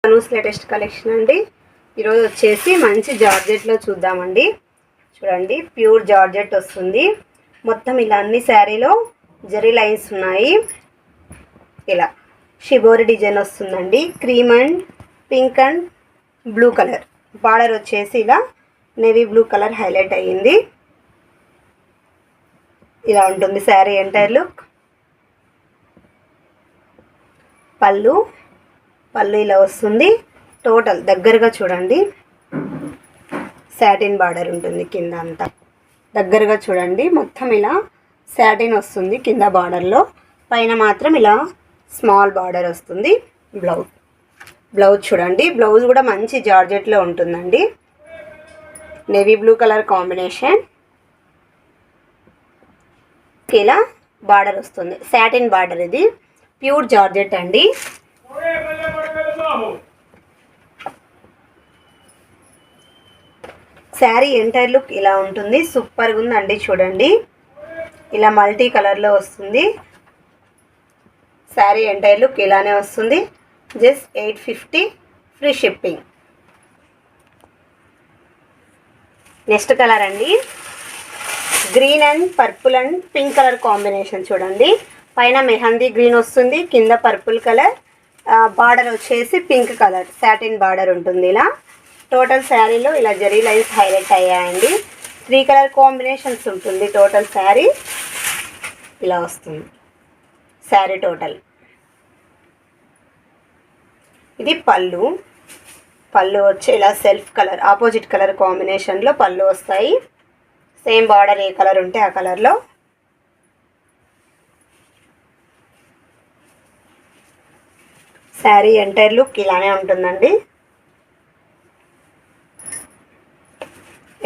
Anu's latest collection అండి. ఈరోజు వచ్చేసి మంచి జార్జెట్లో చూద్దామండి. చూడండి, ప్యూర్ జార్జెట్ వస్తుంది. మొత్తం ఇలా అన్ని శారీలో జరీ లైన్స్ ఉన్నాయి. ఇలా షిబోరి డిజైన్ వస్తుందండి. Cream and pink and blue colour border వచ్చేసి ఇలా నేవీ బ్లూ కలర్ హైలైట్ అయ్యింది. ఇలా ఉంటుంది శారీ ఎంటైర్ లుక్. పళ్ళు ఇలా వస్తుంది. టోటల్ దగ్గరగా చూడండి, సాటిన్ బార్డర్ ఉంటుంది కింద అంతా. దగ్గరగా చూడండి, మొత్తం ఇలా సాటిన్ వస్తుంది కింద బార్డర్లో, పైన మాత్రం ఇలా స్మాల్ బార్డర్ వస్తుంది. బ్లౌజ్ చూడండి, బ్లౌజ్ కూడా మంచి జార్జెట్లో ఉంటుందండి. నేవీ బ్లూ కలర్ కాంబినేషన్, ఇలా బార్డర్ వస్తుంది. సాటిన్ బార్డర్, ఇది ప్యూర్ జార్జెట్ అండి. శారీ ఎంటైర్ లుక్ ఇలా ఉంటుంది. సూపర్గా ఉందండి. చూడండి, ఇలా మల్టీ కలర్లో వస్తుంది. శారీ ఎంటైర్ లుక్ ఇలానే వస్తుంది. Just 850 free shipping. Next colour అండి, green and purple and pink colour combination. చూడండి, పైన మెహందీ గ్రీన్ వస్తుంది, కింద పర్పుల్ కలర్, బార్డర్ వచ్చేసి పింక్ కలర్ సాటిన్ బార్డర్ ఉంటుంది. ఇలా టోటల్ శారీలో ఇలా జరీ లైన్స్ హైలైట్ అయ్యాయండి. 3 కలర్ కాంబినేషన్స్ ఉంటుంది టోటల్ శారీ. ఇలా వస్తుంది శారీ టోటల్. ఇది పళ్ళు వచ్చి ఇలా సెల్ఫ్ కలర్ ఆపోజిట్ కలర్ కాంబినేషన్లో పళ్ళు వస్తాయి. సేమ్ బార్డర్ ఏ కలర్ ఉంటే ఆ కలర్లో. శారీ ఎంటైర్ లుక్ ఇలానే ఉంటుందండి.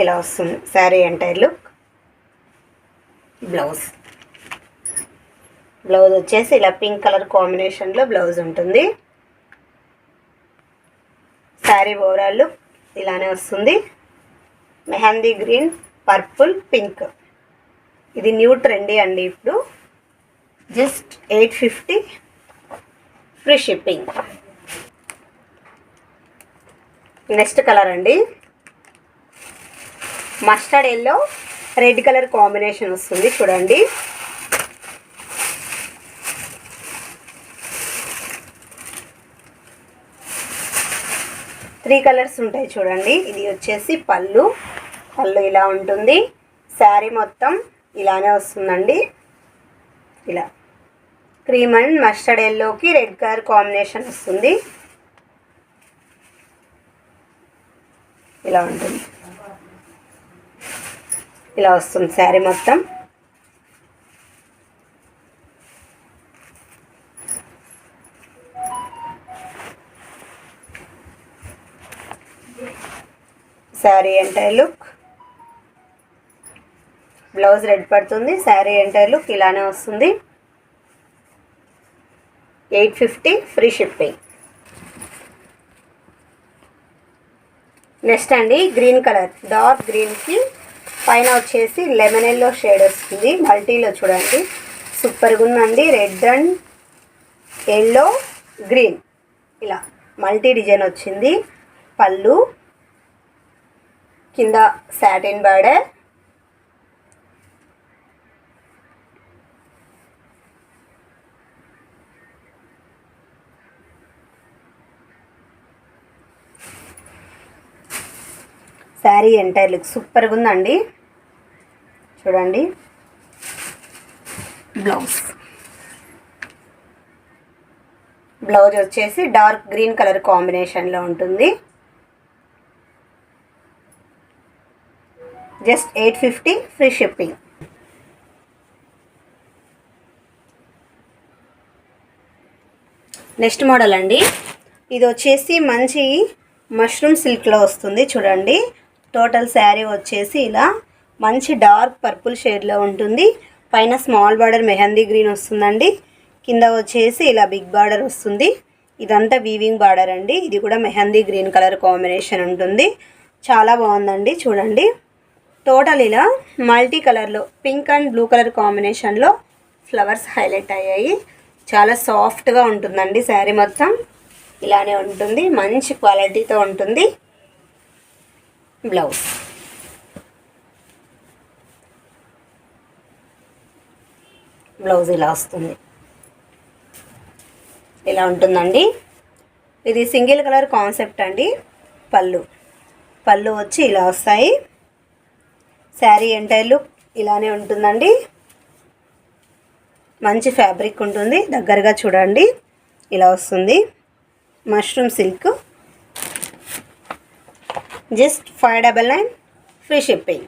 ఇలా వస్తుంది శారీ ఎంటైర్ లుక్. బ్లౌజ్ వచ్చేసి ఇలా పింక్ కలర్ కాంబినేషన్లో బ్లౌజ్ ఉంటుంది. శారీ ఓవరాల్ లుక్ ఇలానే వస్తుంది. మెహందీ గ్రీన్, పర్పుల్, పింక్, ఇది న్యూ ట్రెండీ అండి ఇప్పుడు. Just 850 free shipping. Next colour అండి, mustard yellow red colour combination వస్తుంది. చూడండి, త్రీ కలర్స్ ఉంటాయి చూడండి. ఇది వచ్చేసి పళ్ళు ఇలా ఉంటుంది. శారీ మొత్తం ఇలానే వస్తుందండి. ఇలా క్రీమ్ అండ్ మస్టర్డ్ ఎల్లోకి రెడ్ కలర్ కాంబినేషన్ వస్తుంది. ఇలా ఉంటుంది, ఇలా వస్తుంది శారీ మొత్తం. Sari entire look. Blouse red పడుతుంది. శారీ ఎంటైర్ లుక్ ఇలానే వస్తుంది. 850 ఫ్రీ షిప్పింగ్. నెక్స్ట్ అండి, గ్రీన్ కలర్, డార్క్ గ్రీన్కి పైన వచ్చేసి లెమన్ ఎల్లో షేడ్ వస్తుంది. మల్టీలో చూడండి, సూపర్గా ఉందండి. రెడ్ అండ్ ఎల్లో గ్రీన్ ఇలా మల్టీ డిజైన్ వచ్చింది. పళ్ళు కింద satin border. Sari entire look సూపర్గా ఉందండి. చూడండి, బ్లౌజ్ వచ్చేసి డార్క్ గ్రీన్ కలర్ కాంబినేషన్లో ఉంటుంది. Just 850 free shipping. Next model అండి, ఇది వచ్చేసి మంచి మష్రూమ్ సిల్క్లో వస్తుంది. చూడండి, టోటల్ శారీ వచ్చేసి ఇలా మంచి డార్క్ పర్పుల్ షేడ్లో ఉంటుంది. పైన స్మాల్ బార్డర్ మెహందీ గ్రీన్ వస్తుందండి. కింద వచ్చేసి ఇలా బిగ్ బార్డర్ వస్తుంది. ఇదంతా వీవింగ్ బార్డర్ అండి. ఇది కూడా మెహందీ గ్రీన్ కలర్ కాంబినేషన్ ఉంటుంది. చాలా బాగుందండి. చూడండి, టోటల్ ఇలా మల్టీ కలర్లో పింక్ అండ్ బ్లూ కలర్ కాంబినేషన్లో ఫ్లవర్స్ హైలైట్ అయ్యాయి. చాలా సాఫ్ట్గా ఉంటుందండి శారీ మొత్తం. ఇలానే ఉంటుంది, మంచి క్వాలిటీతో ఉంటుంది. బ్లౌజ్ ఇలా వస్తుంది, ఇలా ఉంటుందండి. ఇది సింగిల్ కలర్ కాన్సెప్ట్ అండి. పళ్ళు వచ్చి ఇలా వస్తాయి. శారీ ఎంటైర్ లుక్ ఇలానే ఉంటుందండి. మంచి ఫ్యాబ్రిక్ ఉంటుంది, దగ్గరగా చూడండి. ఇలా వస్తుంది mushroom silk. Just 599 free shipping.